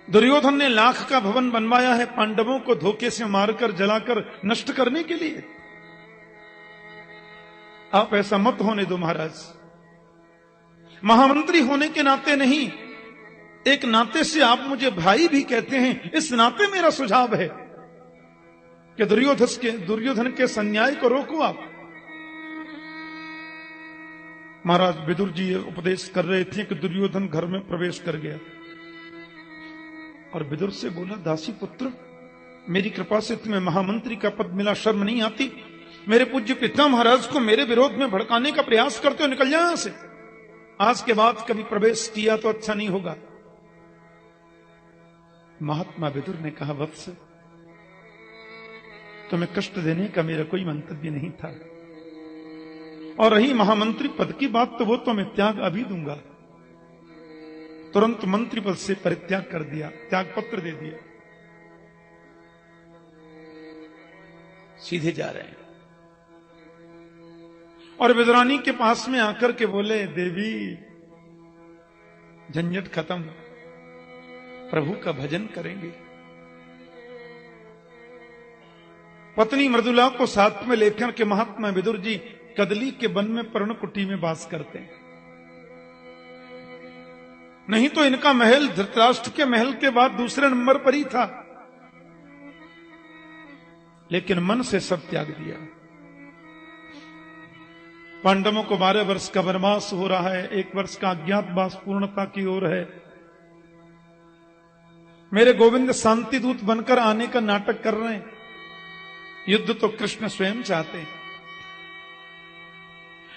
दुर्योधन ने लाख का भवन बनवाया है पांडवों को धोखे से मारकर जलाकर नष्ट करने के लिए। आप ऐसा मत होने दो महाराज। महामंत्री होने के नाते नहीं, एक नाते से आप मुझे भाई भी कहते हैं, इस नाते मेरा सुझाव है कि दुर्योधन के अन्याय को रोको आप। महाराज विदुर जी उपदेश कर रहे थे कि दुर्योधन घर में प्रवेश कर गया और विदुर से बोला, दासी पुत्र, मेरी कृपा से तुम्हें महामंत्री का पद मिला, शर्म नहीं आती? मेरे पूज्य पिता महाराज को मेरे विरोध में भड़काने का प्रयास करते हो, निकल जाए यहां से। आज के बाद कभी प्रवेश किया तो अच्छा नहीं होगा। महात्मा विदुर ने कहा, वत्स, तुम्हें कष्ट देने का मेरा कोई मंतव्य नहीं था, और रही महामंत्री पद की बात तो वो तो मैं त्याग अभी दूंगा। तुरंत मंत्री पद से परित्याग कर दिया, त्याग पत्र दे दिया, सीधे जा रहे हैं। और विदुरानी के पास में आकर के बोले, देवी झंझट खत्म, प्रभु का भजन करेंगे। पत्नी मृदुला को साथ में लेकर के महात्मा विदुर जी कदली के वन में पर्णकुटी में वास करते हैं। नहीं तो इनका महल धृतराष्ट्र के महल के बाद दूसरे नंबर पर ही था, लेकिन मन से सब त्याग दिया। पांडवों को 12 वर्ष का वनवास हो रहा है, 1 वर्ष का अज्ञातवास पूर्णता की ओर है। मेरे गोविंद शांति दूत बनकर आने का नाटक कर रहे हैं। युद्ध तो कृष्ण स्वयं चाहते हैं,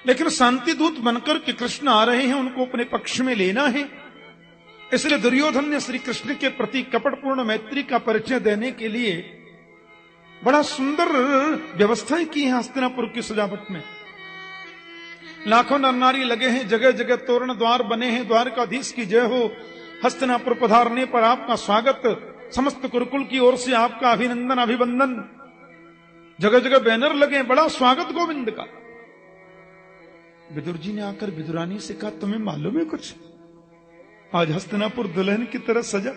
लेकिन शांति दूत बनकर के कृष्ण आ रहे हैं, उनको अपने पक्ष में लेना है। इसलिए दुर्योधन ने श्री कृष्ण के प्रति कपटपूर्ण मैत्री का परिचय देने के लिए बड़ा सुंदर व्यवस्थाएं की हैं हस्तिनापुर की सजावट में। लाखों नर नारी लगे हैं, जगह जगह तोरण द्वार बने हैं। द्वारकाधीश की जय हो। हस्तिनापुर पधारने पर आपका स्वागत, समस्त कुरुकुल की ओर से आपका अभिनंदन अभिवंदन। जगह जगह बैनर लगे, बड़ा स्वागत गोविंद का। विदुर जी ने आकर विदुरानी से कहा, तुम्हें मालूम है कुछ, आज हस्तिनापुर दुल्हन की तरह सजा।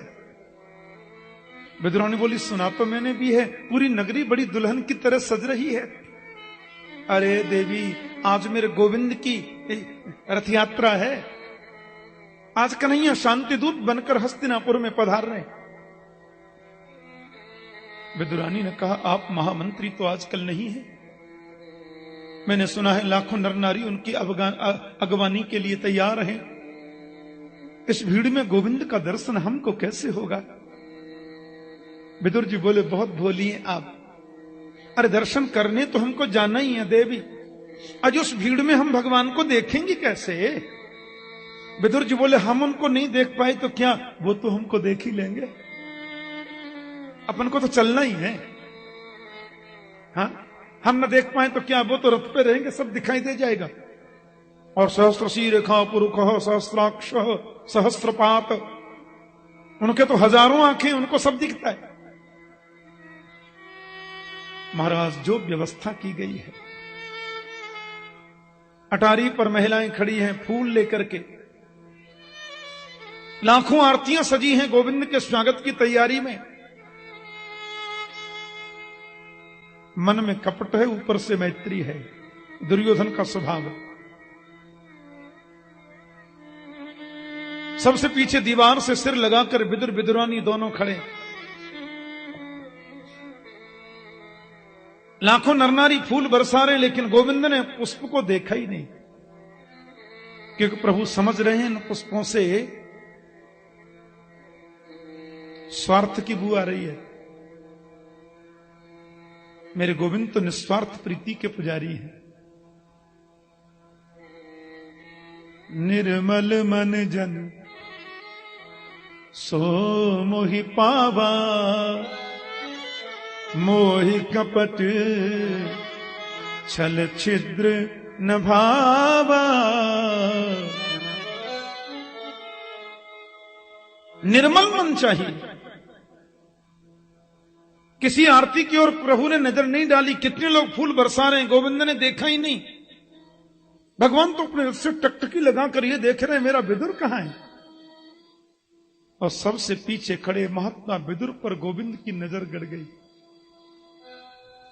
विदुरानी बोली, सुना तो मैंने भी है, पूरी नगरी बड़ी दुल्हन की तरह सज रही है। अरे देवी, आज मेरे गोविंद की रथ यात्रा है, आज कन्हैया शांति दूत बनकर हस्तिनापुर में पधार रहे। विदुरानी ने कहा, आप महामंत्री तो आजकल नहीं है। मैंने सुना है लाखों नर नारी उनकी अगवानी के लिए तैयार हैं। इस भीड़ में गोविंद का दर्शन हमको कैसे होगा? विदुर जी बोले, बहुत भोली हैं आप। अरे दर्शन करने तो हमको जाना ही है देवी, आज उस भीड़ में हम भगवान को देखेंगे कैसे? विदुर जी बोले, हम उनको नहीं देख पाए तो क्या, वो तो हमको देख ही लेंगे। अपन को तो चलना ही है। हाँ, हम न देख पाए तो क्या, वो तो रथ पे रहेंगे, सब दिखाई दे जाएगा। और सहस्त्र शीरेखा पुरुष सहस्त्राक्ष सहस्त्रपात, उनके तो हजारों आंखें, उनको सब दिखता है। महाराज, जो व्यवस्था की गई है, अटारी पर महिलाएं खड़ी हैं फूल लेकर के, लाखों आरतियां सजी हैं गोविंद के स्वागत की तैयारी में। मन में कपट है, ऊपर से मैत्री है, दुर्योधन का स्वभाव। सबसे पीछे दीवार से सिर लगाकर विदुर विदुरानी दोनों खड़े। लाखों नरनारी फूल बरसा रहे, लेकिन गोविंद ने पुष्प को देखा ही नहीं, क्योंकि प्रभु समझ रहे हैं इन पुष्पों से स्वार्थ की बू आ रही है। मेरे गोविंद तो निस्वार्थ प्रीति के पुजारी हैं। निर्मल मन जन सो मोहि पावा, मोहि कपट छल छिद्र न भावा। निर्मल मन चाहिए। किसी आरती की ओर प्रभु ने नजर नहीं डाली, कितने लोग फूल बरसा रहे हैं, गोविंद ने देखा ही नहीं। भगवान तो अपने उससे टकटकी लगा कर ये देख रहे हैं, मेरा विदुर कहां है? और सबसे पीछे खड़े महात्मा विदुर पर गोविंद की नजर गड़ गई।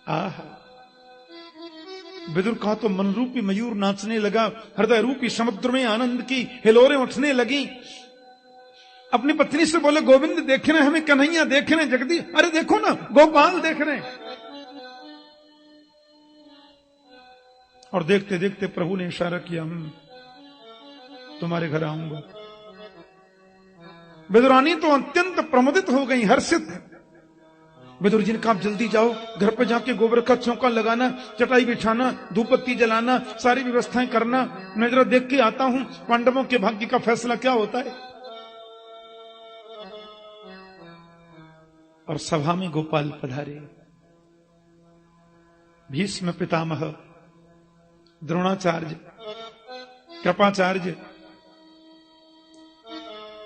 आहा, विदुर का तो मन रूपी मयूर नाचने लगा, हृदय रूपी समुद्र में आनंद की हिलोरें उठने लगी। अपनी पत्नी से बोले, गोविंद देख रहे हैं हमें, कन्हैया देख रहे हैं, जगदीश, अरे देखो ना गोपाल देख रहे हैं। और देखते देखते प्रभु ने इशारा किया, तुम्हारे घर आऊंगा। विदुरानी तो अत्यंत प्रमुदित हो गई, हर्षित। विदुर जी ने कहा, जल्दी जाओ, घर पे जाके गोबर का चौका लगाना, चटाई बिछाना, धूपबत्ती जलाना, सारी व्यवस्थाएं करना। मैं जरा देख के आता हूं पांडवों के भाग्य का फैसला क्या होता है। और सभा में गोपाल पधारे। भीष्म पितामह, द्रोणाचार्य, कृपाचार्य,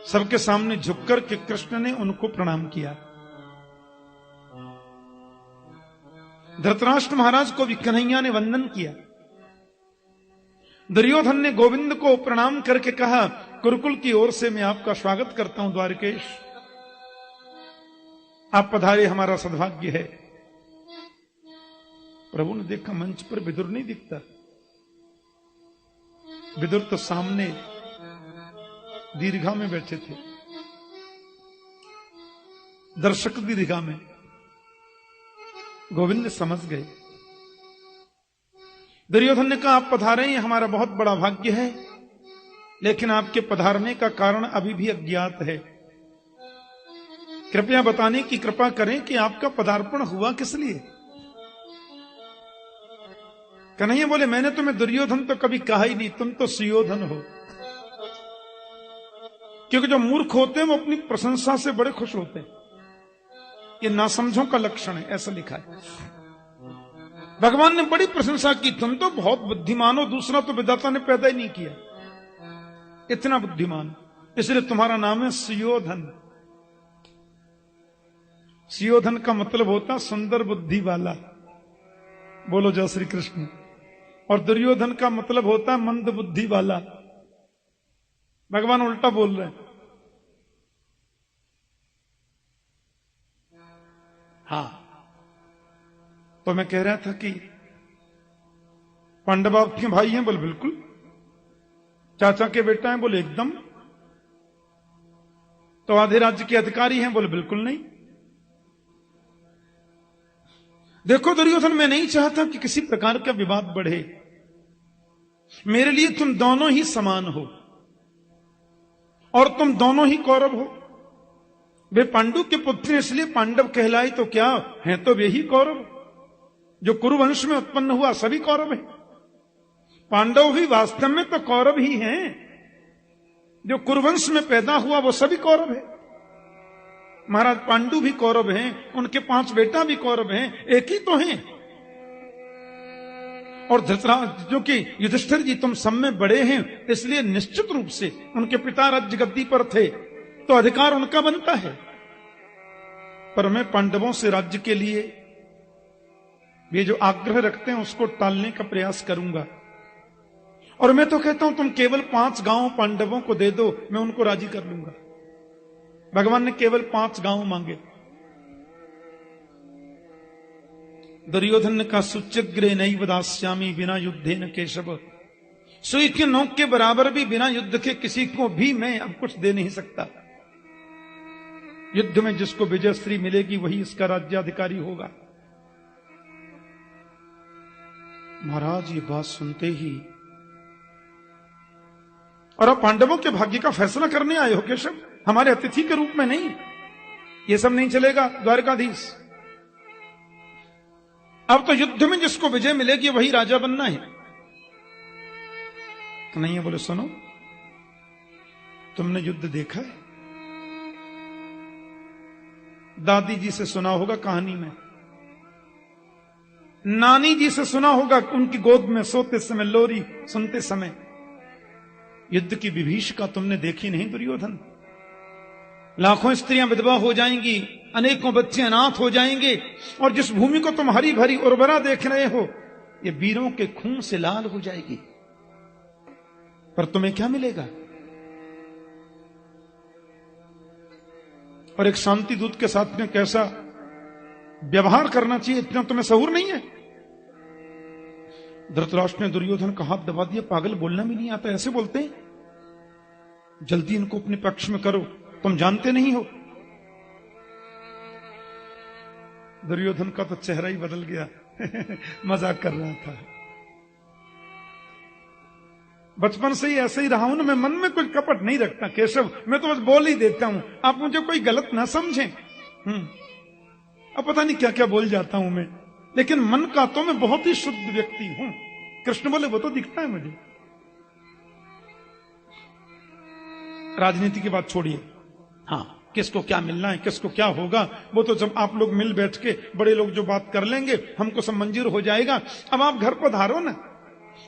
सबके सामने झुककर के कृष्ण ने उनको प्रणाम किया। धृतराष्ट्र महाराज को भी कन्हैया ने वंदन किया। दुर्योधन ने गोविंद को प्रणाम करके कहा, कुरुकुल की ओर से मैं आपका स्वागत करता हूं द्वारकेश, आप पधारे, हमारा सद्भाग्य है। प्रभु ने देखा मंच पर विदुर नहीं दिखता। विदुर तो सामने दीर्घा में बैठे थे, दर्शक दीर्घा में। गोविंद समझ गए। दुर्योधन ने कहा, आप पधारे हैं, हमारा बहुत बड़ा भाग्य है, लेकिन आपके पधारने का कारण अभी भी अज्ञात है। कृपया बताने की कृपा करें कि आपका पदार्पण हुआ किस लिए। कन्हैया बोले, मैंने तुम्हें दुर्योधन तो कभी कहा ही नहीं, तुम तो सुयोधन हो। क्योंकि जो मूर्ख होते हैं वो अपनी प्रशंसा से बड़े खुश होते हैं। ये नासमझों का लक्षण है, ऐसा लिखा है। भगवान ने बड़ी प्रशंसा की, तुम तो बहुत बुद्धिमान हो, दूसरा तो विधाता ने पैदा ही नहीं किया, इतना बुद्धिमान, इसलिए तुम्हारा नाम है सुयोधन। सुयोधन का मतलब होता सुंदर बुद्धि वाला। बोलो जय श्री कृष्ण। और दुर्योधन का मतलब होता मंद बुद्धि वाला। भगवान उल्टा बोल रहे हैं। हाँ, तो मैं कह रहा था कि पांडव आपके भाई हैं? बोले बिल्कुल। चाचा के बेटा हैं? बोले एकदम। तो आधे राज्य के अधिकारी हैं? बोले बिल्कुल नहीं। देखो दुर्योधन, मैं नहीं चाहता कि किसी प्रकार का विवाद बढ़े। मेरे लिए तुम दोनों ही समान हो और तुम दोनों ही कौरव हो। वे पांडु के पुत्र इसलिए पांडव कहलाए तो क्या हैं, तो वे ही कौरव। जो कुरुवंश में उत्पन्न हुआ सभी कौरव हैं। पांडव भी वास्तव में तो कौरव ही हैं। जो कुरुवंश में पैदा हुआ वो सभी कौरव है। महाराज पांडु भी कौरव हैं, उनके 5 बेटा भी कौरव हैं, एक ही तो हैं। और धृतराष्ट्र, जो कि युधिष्ठिर जी तुम सब में बड़े हैं, इसलिए निश्चित रूप से उनके पिता राज्य गद्दी पर थे तो अधिकार उनका बनता है। पर मैं पांडवों से राज्य के लिए ये जो आग्रह रखते हैं उसको टालने का प्रयास करूंगा। और मैं तो कहता हूं तुम केवल 5 गांव पांडवों को दे दो, मैं उनको राजी कर लूंगा। भगवान ने केवल 5 गांव मांगे। दुर्योधन ने कहा, सुचिग्रे नैव दास्यामि बिना युद्धे न केशव। सुई के नोक के बराबर भी बिना युद्ध के किसी को भी मैं अब कुछ दे नहीं सकता। युद्ध में जिसको विजयश्री मिलेगी वही इसका राज्याधिकारी होगा। महाराज ये बात सुनते ही, और अब पांडवों के भाग्य का फैसला करने आए हो केशव, हमारे अतिथि के रूप में नहीं। ये सब नहीं चलेगा द्वारकाधीश। अब तो युद्ध में जिसको विजय मिलेगी वही राजा बनना है। तो नहीं है। बोले सुनो, तुमने युद्ध देखा है? दादी जी से सुना होगा कहानी में, नानी जी से सुना होगा उनकी गोद में सोते समय, लोरी सुनते समय। युद्ध की विभीषिका तुमने देखी नहीं दुर्योधन? लाखों स्त्रियां विधवा हो जाएंगी, अनेकों बच्चे अनाथ हो जाएंगे, और जिस भूमि को तुम हरी भरी उर्वरा देख रहे हो ये वीरों के खून से लाल हो जाएगी। पर तुम्हें क्या मिलेगा? और एक शांति दूत के साथ में कैसा व्यवहार करना चाहिए, इतना तुम्हें सहूर नहीं है। धृतराष्ट्र ने दुर्योधन का हाथ दबा दिया। पागल, बोलना भी नहीं आता, ऐसे बोलते हैं? जल्दी इनको अपने पक्ष में करो, तुम जानते नहीं हो। दुर्योधन का तो चेहरा ही बदल गया। मजाक कर रहा था। बचपन से ही ऐसे ही रहा हूं ना, मैं मन में कुछ कपट नहीं रखता केशव, मैं तो बस बोल ही देता हूं, आप मुझे कोई गलत ना समझें। अब पता नहीं क्या क्या बोल जाता हूं मैं, लेकिन मन का तो मैं बहुत ही शुद्ध व्यक्ति हूं। कृष्ण बोले वो तो दिखता है मुझे। राजनीति की बात छोड़िए, हाँ, किसको क्या मिलना है, किसको क्या होगा, वो तो जब आप लोग मिल बैठ के बड़े लोग जो बात कर लेंगे हमको सब मंजूर हो जाएगा। अब आप घर पधारो ना।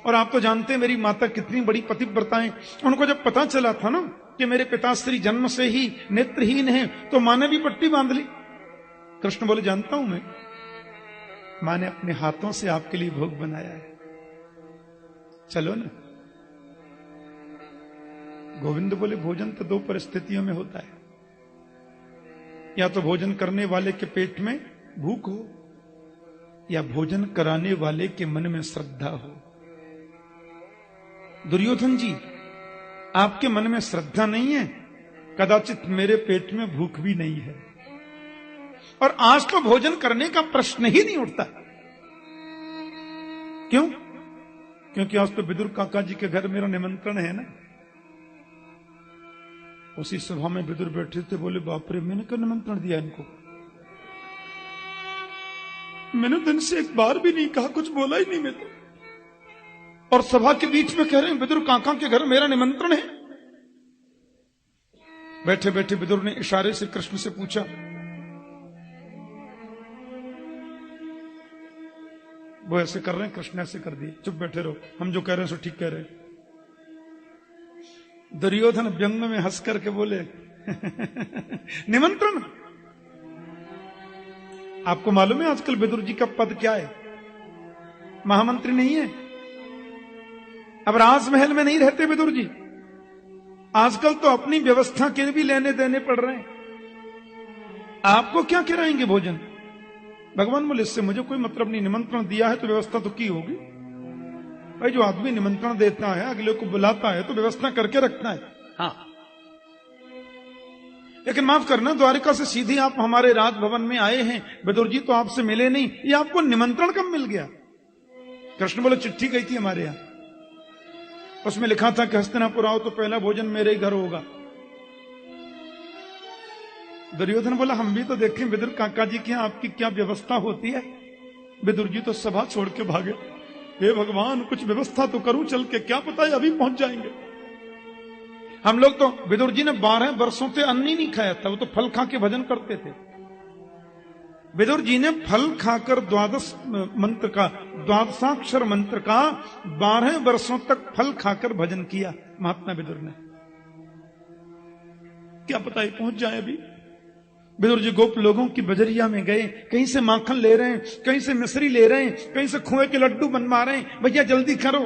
और आप तो जानते हैं मेरी माता कितनी बड़ी पतिव्रता है। उनको जब पता चला था ना कि मेरे पिताश्री जन्म से ही नेत्रहीन हैं, तो मां ने भी पट्टी बांध ली। कृष्ण बोले जानता हूं मैं, मां ने अपने हाथों से आपके लिए भोग बनाया है, चलो ना। गोविंद बोले भोजन तो दो परिस्थितियों में होता है, या तो भोजन करने वाले के पेट में भूख हो, या भोजन कराने वाले के मन में श्रद्धा हो। दुर्योधन जी, आपके मन में श्रद्धा नहीं है, कदाचित मेरे पेट में भूख भी नहीं है, और आज तो भोजन करने का प्रश्न ही नहीं उठता। क्यों? क्योंकि आज तो विदुर काका जी के घर मेरा निमंत्रण है ना। उसी सभा में विदुर बैठे थे, बोले बाप रे, मैंने क्या निमंत्रण दिया इनको? मैंने दिन से एक बार भी नहीं कहा, कुछ बोला ही नहीं मैं तो। और सभा के बीच में कह रहे हैं विदुर काका के घर मेरा निमंत्रण है। बैठे बैठे विदुर ने इशारे से कृष्ण से पूछा, वो ऐसे कर रहे हैं, कृष्ण ऐसे कर दिए, चुप बैठे रहो, हम जो कह रहे हैं सो ठीक कह रहे हैं। दुर्योधन व्यंग में हंस करके बोले निमंत्रण? आपको मालूम है आजकल विदुर जी का पद क्या है? महामंत्री नहीं है। अब राजमहल में नहीं रहते विदुर जी, आजकल तो अपनी व्यवस्था के भी लेने देने पड़ रहे हैं। आपको क्या कराएंगे भोजन? भगवान बोले इससे मुझे कोई मतलब नहीं, निमंत्रण दिया है तो व्यवस्था तो की होगी। भाई जो आदमी निमंत्रण देता है, अगले को बुलाता है, तो व्यवस्था करके रखना है। हाँ, लेकिन माफ करना, द्वारिका से सीधे आप हमारे राजभवन में आए हैं, विदुर जी तो आपसे मिले नहीं, ये आपको निमंत्रण कब मिल गया? कृष्ण बोले चिट्ठी गई थी हमारे यहां, उसमें लिखा था कि हस्तिनापुर आओ तो पहला भोजन मेरे ही घर होगा। दुर्योधन बोला हम भी तो देखें विदुर काका जी के यहां आपकी क्या व्यवस्था होती है। विदुर जी तो सभा छोड़ के भागे। हे भगवान, कुछ व्यवस्था तो करूं चल के, क्या पता है अभी पहुंच जाएंगे। हम लोग तो, विदुर जी ने 12 वर्षों से अन्न ही नहीं खाया था, वो तो फल खा के भजन करते थे। विदुर जी ने फल खाकर द्वादशाक्षर मंत्र का 12 वर्षों तक फल खाकर भजन किया महात्मा विदुर ने। क्या पता है पहुंच जाए अभी। विदुर जी गोप लोगों की बजरिया में गए, कहीं से माखन ले रहे हैं, कहीं से मिश्री ले रहे हैं, कहीं से खोए के लड्डू बनवा रहे हैं, भैया जल्दी करो।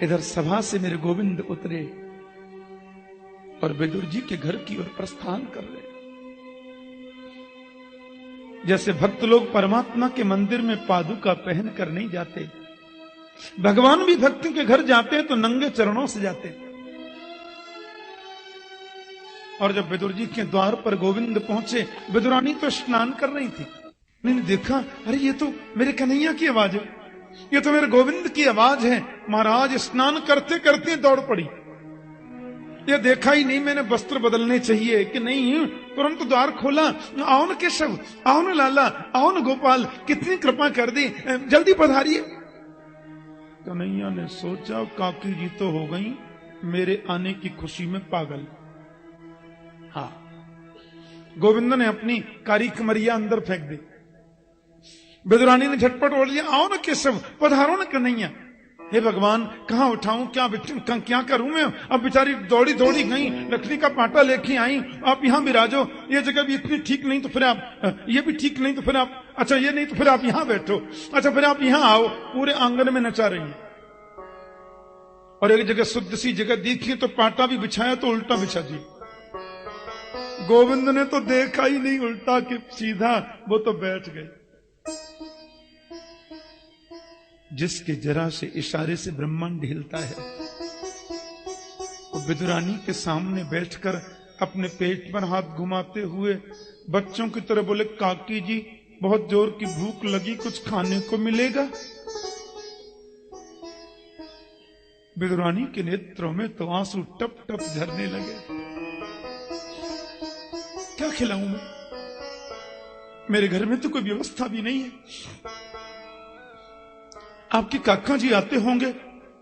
इधर सभा से मेरे गोविंद उतरे और विदुर जी के घर की ओर प्रस्थान कर रहे। जैसे भक्त लोग परमात्मा के मंदिर में पादुका पहन कर नहीं जाते, भगवान भी भक्त के घर जाते हैं तो नंगे चरणों से जाते। और जब विदुर जी के द्वार पर गोविंद पहुंचे, विदुरानी तो स्नान कर रही थी, उन्होंने देखा अरे ये तो मेरे कन्हैया की आवाज है, ये तो मेरे गोविंद की आवाज है। महाराज स्नान करते करते दौड़ पड़ी, ये देखा ही नहीं मैंने वस्त्र बदलने चाहिए कि नहीं, तुरंत द्वार खोला, आओ न केशव, आओ न लाला, आओ न गोपाल, कितनी कृपा कर दी, जल्दी पधारिए। कन्हैया ने सोचा काकी जी तो हो गई मेरे आने की खुशी में पागल। हाँ, गोविंद ने अपनी कारी कमरिया अंदर फेंक दी। विदुरानी ने झटपट ओढ़ लिया, आओ न केशव, पधारो न कन्हैया। हे भगवान, कहां उठाऊं, क्या करूं मैं? अब बेचारी दौड़ी दौड़ी गई, लकड़ी का पाटा लेके आई, आप यहां विराजो, ये जगह भी इतनी ठीक नहीं तो फिर आप, ये भी ठीक नहीं तो फिर आप, अच्छा ये नहीं तो फिर आप यहां बैठो, अच्छा फिर आप यहां आओ। पूरे आंगन में नचा रही है। और एक जगह शुद्ध सी जगह देखी तो पाटा भी बिछाया तो उल्टा बिछा दी। गोविंद ने तो देखा ही नहीं, उल्टा कि सीधा वो तो बैठ गए। जिसके जरा से इशारे से ब्रह्मांड हिलता है, वो विदुरानी के सामने बैठकर अपने पेट पर हाथ घुमाते हुए बच्चों की तरह बोले, काकी जी बहुत जोर की भूख लगी, कुछ खाने को मिलेगा? विदुरानी के नेत्रों में तो आंसू टप टप झरने लगे। क्या खिलाऊं मैं? मेरे घर में तो कोई व्यवस्था भी नहीं है। आपके काका जी आते होंगे,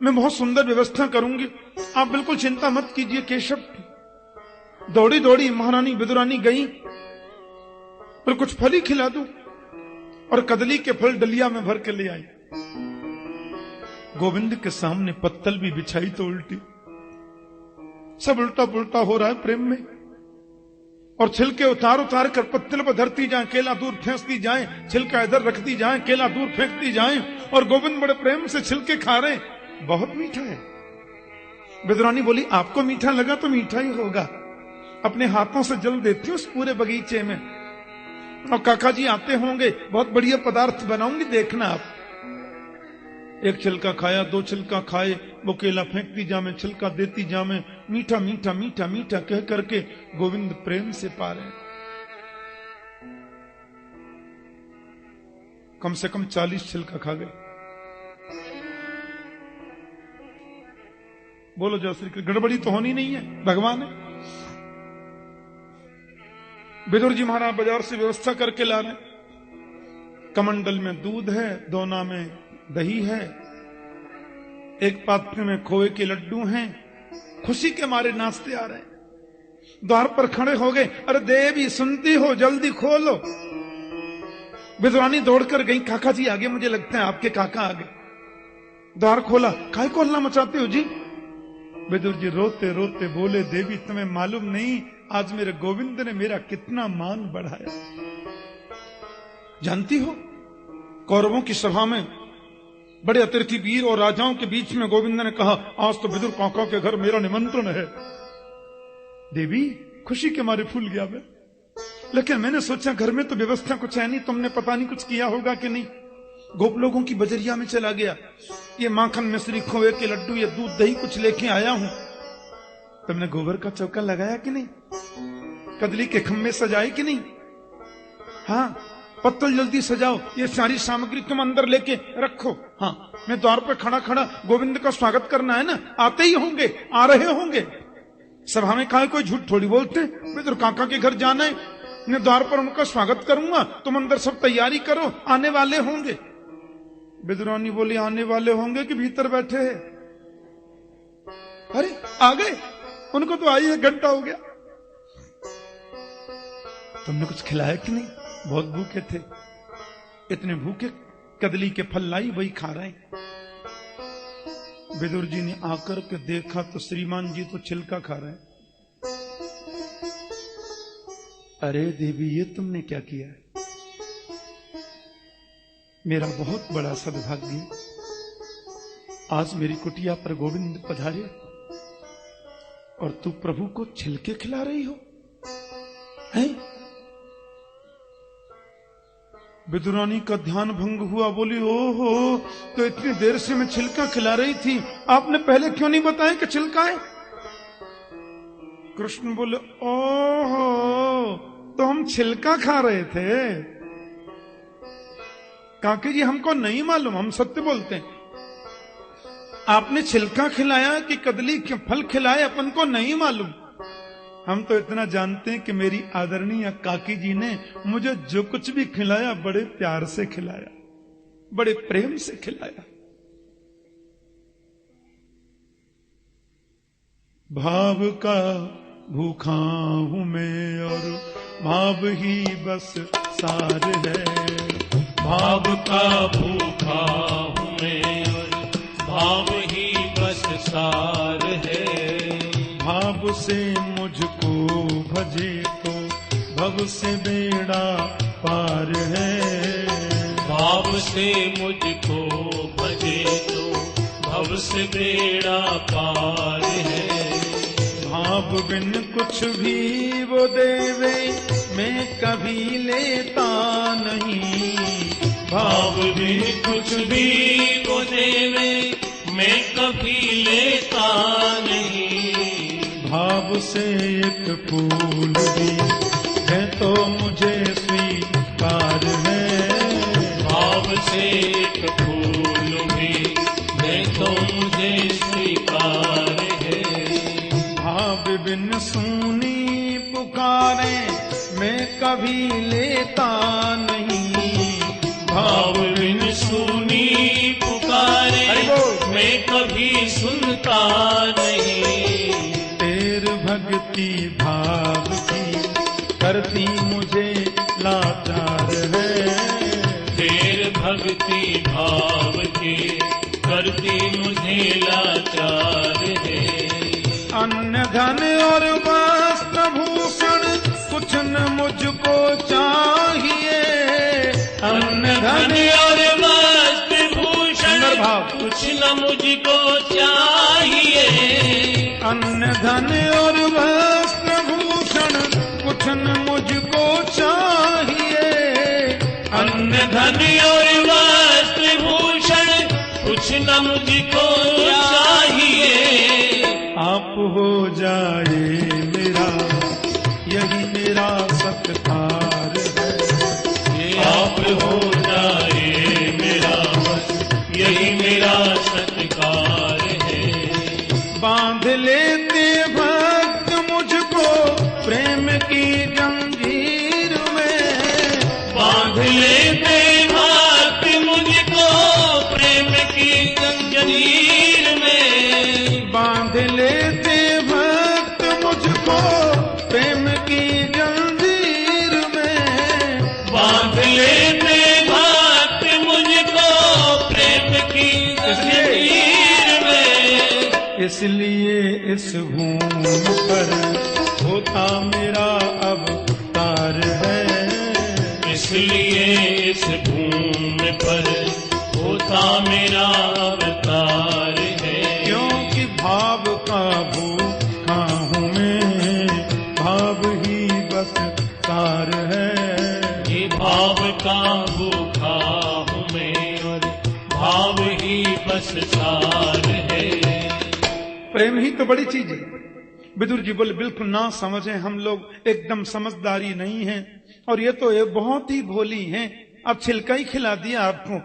मैं बहुत सुंदर व्यवस्था करूंगी, आप बिल्कुल चिंता मत कीजिए। केशव दौड़ी दौड़ी महारानी विदुरानी गई, पर कुछ फल ही खिला दूं, और कदली के फल डलिया में भर के ले आई। गोविंद के सामने पत्तल भी बिछाई तो उल्टी, सब उल्टा पुल्टा हो रहा है प्रेम में। और छिलके उतार उतार कर पत्तल पर धरती जाए, केला दूर फेंकती जाए, छिलका इधर रखती जाए, केला दूर फेंकती जाए, और गोविंद बड़े प्रेम से छिलके खा रहे। बहुत मीठा है। विदुरानी बोली, आपको मीठा लगा तो मीठा ही होगा, अपने हाथों से जल देती हूं उस पूरे बगीचे में, और काका जी आते होंगे, बहुत बढ़िया पदार्थ बनाऊंगी, देखना आप। एक छिलका खाया, दो छिलका खाए, वो केला फेंकती जामे, छिलका देती जामे, मीठा मीठा मीठा मीठा कह करके गोविंद प्रेम से पा रहे। कम से कम 40 छिलका खा गए। बोलो जय श्री कृष्ण। गड़बड़ी तो होनी नहीं है, भगवान है। विदुर जी महाराज बाजार से व्यवस्था करके ला रहे। कमंडल में दूध है, दोना में दही है, एक पात्र में खोए के लड्डू हैं। खुशी के मारे नाचते आ रहे हैं। द्वार पर खड़े हो गए, अरे देवी सुनती हो, जल्दी खोलो। विदुरानी दौड़कर गई, काका जी आगे, मुझे लगता है आपके काका आगे। द्वार खोला, काहे को हल्ला मचाते हो जी? विदुर जी रोते रोते बोले, देवी तुम्हें मालूम नहीं आज मेरे गोविंद ने मेरा कितना मान बढ़ाया। जानती हो, कौरवों की सभा में बड़े अतिथि वीर और राजाओं के बीच में गोविंद ने कहा, आज तो विदुर काका के घर मेरा निमंत्रण है। देवी खुशी के मारे फूल गया मैं, लेकिन मैंने सोचा घर में तो व्यवस्था कुछ है नहीं, तुमने पता नहीं कुछ किया होगा कि नहीं। गोप लोगों की बजरिया में चला गया, ये माखन मिश्री खोए के लड्डू या दूध दही कुछ लेके आया हूं। तुमने गोबर का चौका लगाया कि नहीं? कदली के खम्भे सजाए कि नहीं? हाँ, पत्तल जल्दी सजाओ, ये सारी सामग्री तुम अंदर लेके रखो। हाँ, मैं द्वार पे खड़ा खड़ा गोविंद का स्वागत करना है ना, आते ही होंगे, आ रहे होंगे। सभा में कहा कोई झूठ थोड़ी बोलते, विदुर काका के घर जाना है, मैं द्वार पर उनका स्वागत करूंगा, तुम अंदर सब तैयारी करो, आने वाले होंगे। विदुरानी बोली, आने वाले होंगे कि भीतर बैठे हैं? अरे आ गए, उनको तो आई 1 घंटा हो गया। तुमने कुछ खिलाया कि नहीं? बहुत भूखे थे, इतने भूखे कदली के फल लाई वही खा रहे। विदुर जी ने आकर के देखा तो श्रीमान जी तो छिलका खा रहे हैं। अरे देवी ये तुमने क्या किया है? मेरा बहुत बड़ा सद्भाग्य, आज मेरी कुटिया पर गोविंद पधारे और तू प्रभु को छिलके खिला रही हो हैं? विदुरानी का ध्यान भंग हुआ, बोली ओहो, तो इतनी देर से मैं छिलका खिला रही थी, आपने पहले क्यों नहीं बताया कि छिलका है? कृष्ण बोले, ओहो, तो हम छिलका खा रहे थे। काकी जी हमको नहीं मालूम, हम सत्य बोलते हैं। आपने छिलका खिलाया कि कदली के फल खिलाए अपन को नहीं मालूम। हम तो इतना जानते हैं कि मेरी आदरणीय काकी जी ने मुझे जो कुछ भी खिलाया बड़े प्यार से खिलाया, बड़े प्रेम से खिलाया। भाव का भूखा हूं मैं और भाव ही बस सार है। भाव का भूखा हूं मैं और भाव ही बस सार है। भाव से मुझको भजे तो भव से बेड़ा पार है। भाव से मुझको भजे तो भव से बेड़ा पार है। भाव बिन कुछ भी वो देवे मैं कभी लेता नहीं। भाव बिन कुछ भी वो देवे मैं कभी लेता नहीं। भाव से एक फूल भी है तो मुझे स्वीकार है। भाव से एक फूल भी है तो मुझे स्वीकार है। भाव बिन सुनी पुकारे मैं कभी लेता नहीं। भाव बिन सुनी पुकारे मैं कभी सुनता नहीं। तेर भक्ति भाव की करती मुझे लाचार है। तेर भक्ति भाव की करती मुझे लाचार है। अन्न धन और वस्त्र भूषण कुछ न मुझको चाहिए। अन्न धन और वस्त्र भूषण कुछ न मुझको चाहिए। अन्न धन और वस्त्र भूषण कुछ न मुझको चाहिए। अन्न धन और वस्त्र भूषण कुछ न मुझको चाहिए। आप हो जाए मेरा यही मेरा सत्कार है। आप हो जाए मेरा यही मेरा सत्कार है। बांध लेते भक्त मुझको प्रेम की जंजीर में। बांध लेते भक्त मुझको प्रेम की जंजीर में। बांध लेते भक्त मुझको प्रेम की जंजीर में। बांध लेते भक्त मुझको प्रेम की जंजीर में। इसलिए इस भूमि पर होता मेरा अवतार है। इसलिए इस भूमि पर होता मेरा अवतार है। क्योंकि भाव का भूखा हूँ मैं, भाव ही बस सार है। ये भाव का भूखा हूँ मैं और भाव ही बस सार है। प्रेम ही तो बड़ी चीज है। विदुर जी बोले बिल्कुल ना समझे, हम लोग एकदम समझदारी नहीं है और ये तो ये बहुत ही भोली हैं। अब छिलका ही खिला दिया आपको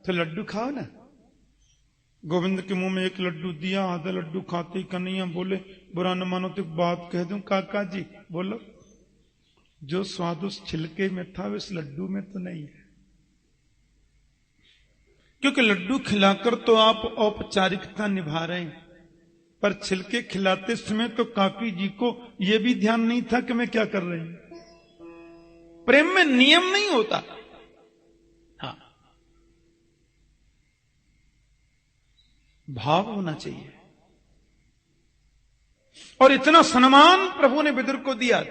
तो लड्डू खाओ ना। गोविंद के मुंह में एक लड्डू दिया, आधा लड्डू खाते कन्हैया बोले बुरा न मानो तो बात कह दूं काका जी। बोलो जो स्वाद उस छिलके में था इस लड्डू में तो नहीं है। क्योंकि लड्डू खिलाकर तो आप औपचारिकता निभा रहे हैं, पर छिलके खिलाते समय तो काकी जी को यह भी ध्यान नहीं था कि मैं क्या कर रही हूं। प्रेम में नियम नहीं होता। हाँ, भाव होना चाहिए। और इतना सम्मान प्रभु ने विदुर को दिया।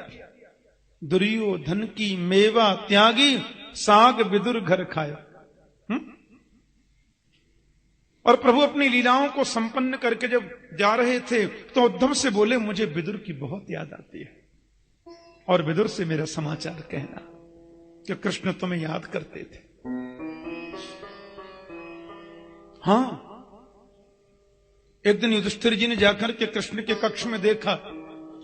दुर्योधन की मेवा त्यागी साग विदुर घर खाया। और प्रभु अपनी लीलाओं को संपन्न करके जब जा रहे थे तो उद्धव से बोले मुझे विदुर की बहुत याद आती है और विदुर से मेरा समाचार कहना कि कृष्ण तुम्हें याद करते थे। हां, एक दिन युधिष्ठिर जी ने जाकर के कृष्ण के कक्ष में देखा,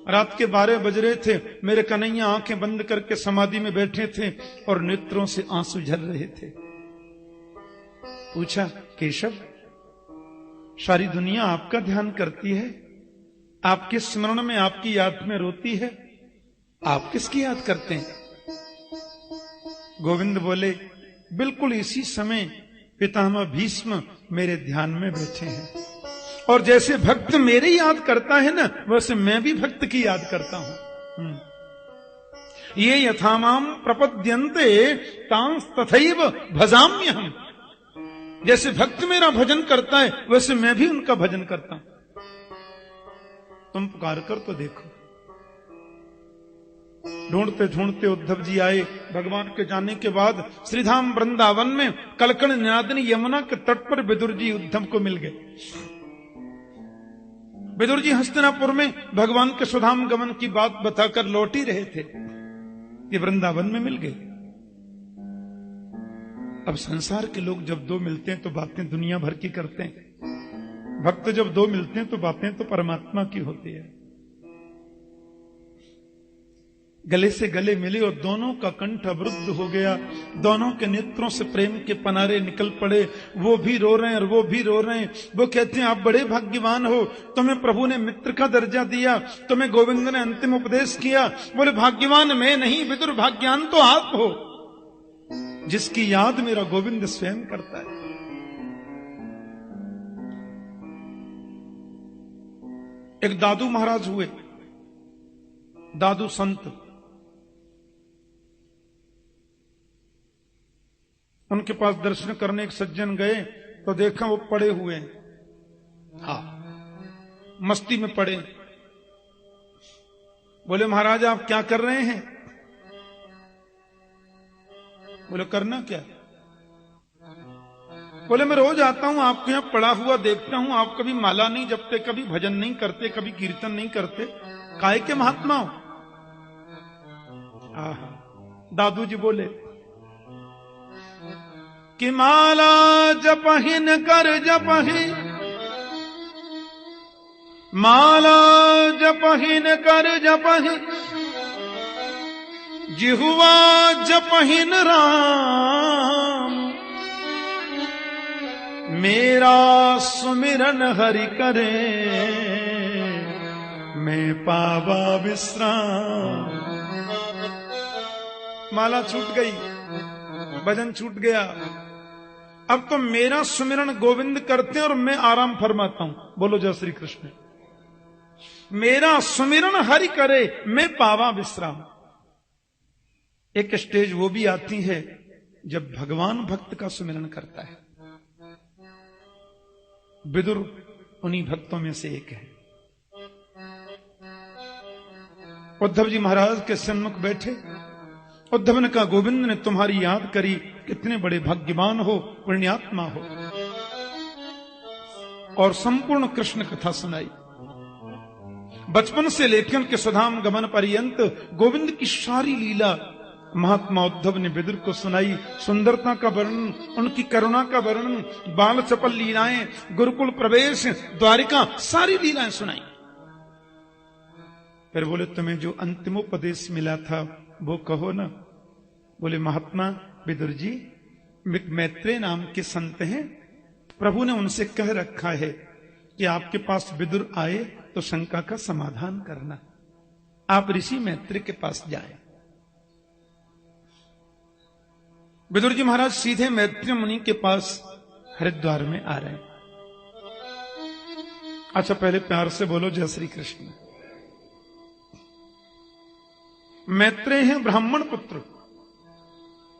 रात के 12 बज रहे थे। मेरे कन्हैया आंखें बंद करके समाधि में बैठे थे और नेत्रों से आंसू झर रहे थे। पूछा केशव, सारी दुनिया आपका ध्यान करती है, आपके स्मरण में आपकी याद में रोती है, आप किसकी याद करते हैं? गोविंद बोले बिल्कुल इसी समय पितामह भीष्म मेरे ध्यान में बैठे हैं और जैसे भक्त मेरे याद करता है ना वैसे मैं भी भक्त की याद करता हूं। ये यथामाम प्रपद्यन्ते तांस तथैव भजाम्यहम्। जैसे भक्त मेरा भजन करता है वैसे मैं भी उनका भजन करता हूं। तुम पुकार कर तो देखो। ढूंढते ढूंढते उद्धव जी आए। भगवान के जाने के बाद श्रीधाम वृंदावन में कलकण निनादिनी यमुना के तट पर विदुर जी उद्धव को मिल गए। विदुर जी हस्तिनापुर में भगवान के सुधाम गमन की बात बताकर लौट ही रहे थे कि वृंदावन में मिल गए। अब संसार के लोग जब दो मिलते हैं तो बातें दुनिया भर की करते हैं, भक्त जब दो मिलते हैं तो बातें तो परमात्मा की होती है। गले से गले मिले और दोनों का कंठ अवरुद्ध हो गया, दोनों के नेत्रों से प्रेम के पनारे निकल पड़े। वो भी रो रहे हैं और वो भी रो रहे हैं। वो कहते हैं आप बड़े भाग्यवान हो, तुम्हें प्रभु ने मित्र का दर्जा दिया, तुम्हें गोविंद ने अंतिम उपदेश किया। बोले भाग्यवान मैं नहीं, विदुर भाग्यवान तो आप हो, जिसकी याद मेरा गोविंद स्वयं करता है। एक दादू महाराज हुए, दादू संत। उनके पास दर्शन करने एक सज्जन गए तो देखा वो पड़े हुए हैं, मस्ती में पड़े। बोले महाराज आप क्या कर रहे हैं? बोले करना क्या? बोले मैं रोज आता हूं आपके यहां पड़ा हुआ देखता हूं, आप कभी माला नहीं जपते, कभी भजन नहीं करते, कभी कीर्तन नहीं करते, काय के महात्मा हो? दादू जी बोले कि माला जपहिन कर जपहि, माला जपहिन कर जपहि, जिहुआ जपहिन राम, मेरा सुमिरन हरि करे, मैं पावा विश्राम। माला छूट गई, भजन छूट गया, अब तो मेरा सुमिरन गोविंद करते हैं और मैं आराम फरमाता हूं। बोलो जय श्री कृष्ण। मेरा सुमिरन हरि करे, मैं पावा विश्राम। एक स्टेज वो भी आती है जब भगवान भक्त का सुमिरन करता है। विदुर उन्हीं भक्तों में से एक है। उद्धव जी महाराज के सन्मुख बैठे। उद्धव ने कहा गोविंद ने तुम्हारी याद करी, कितने बड़े भाग्यवान हो, पुण्यात्मा हो। और संपूर्ण कृष्ण कथा सुनाई। बचपन से लेकर उनके सुधाम गमन पर्यंत गोविंद की सारी लीला महात्मा उद्धव ने विदुर को सुनाई। सुंदरता का वर्णन, उनकी करुणा का वर्णन, बाल चपल लीलाएं, गुरुकुल प्रवेश, द्वारिका, सारी लीलाएं सुनाई। फिर बोले तुम्हें जो अंतिमोपदेश मिला था वो कहो ना। बोले महात्मा विदुर जी मैत्रेय नाम के संत हैं, प्रभु ने उनसे कह रखा है कि आपके पास विदुर आए तो शंका का समाधान करना। आप ऋषि मैत्रेय के पास जाएं। विदुर जी महाराज सीधे मैत्रेय मुनि के पास हरिद्वार में आ रहे हैं। अच्छा पहले प्यार से बोलो जय श्री कृष्ण। मैत्रेय हैं ब्राह्मण पुत्र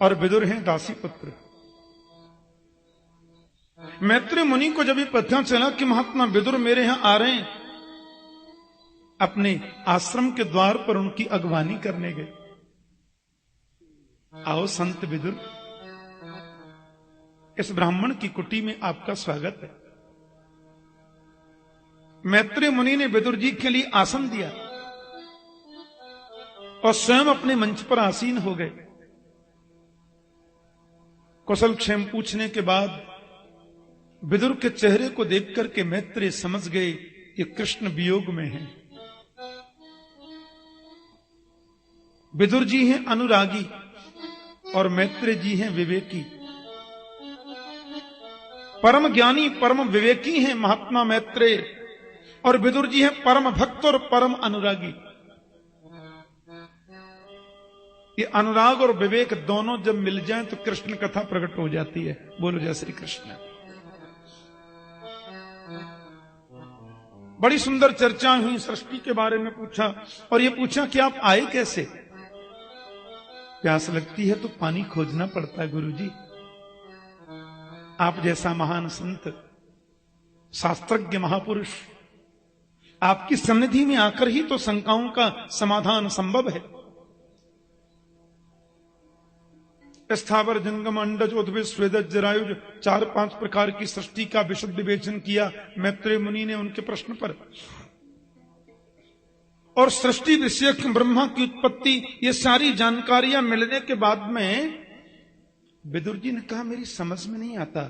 और विदुर हैं दासी पुत्र। मैत्रेय मुनि को जब ये पता चला कि महात्मा विदुर मेरे यहां आ रहे हैं, अपने आश्रम के द्वार पर उनकी अगवानी करने गए। आओ संत विदुर, इस ब्राह्मण की कुटी में आपका स्वागत है। मैत्रेय मुनि ने विदुर जी के लिए आसन दिया और स्वयं अपने मंच पर आसीन हो गए। कुशल क्षेम पूछने के बाद विदुर के चेहरे को देख करके मैत्रेय समझ गए कि कृष्ण वियोग में हैं। विदुर जी हैं अनुरागी और मैत्रेय जी हैं विवेकी। परम ज्ञानी परम विवेकी हैं महात्मा मैत्रेय, और विदुर जी हैं परम भक्त और परम अनुरागी। ये अनुराग और विवेक दोनों जब मिल जाएं तो कृष्ण कथा प्रकट हो जाती है। बोलो जय श्री कृष्ण। बड़ी सुंदर चर्चा हुई, सृष्टि के बारे में पूछा और ये पूछा कि आप आए कैसे। प्यास लगती है तो पानी खोजना पड़ता है गुरुजी। आप जैसा महान संत, शास्त्रज्ञ महापुरुष, आपकी सन्निधि में आकर ही तो शंकाओं का समाधान संभव है। स्थावर जंगम अंडज उद्भिद स्वेदज जरायुज 4-5 प्रकार की सृष्टि का विशद विवेचन किया मैत्रेय मुनि ने उनके प्रश्न पर। और सृष्टि विषयक ब्रह्मा की उत्पत्ति, ये सारी जानकारियां मिलने के बाद में विदुर जी ने कहा मेरी समझ में नहीं आता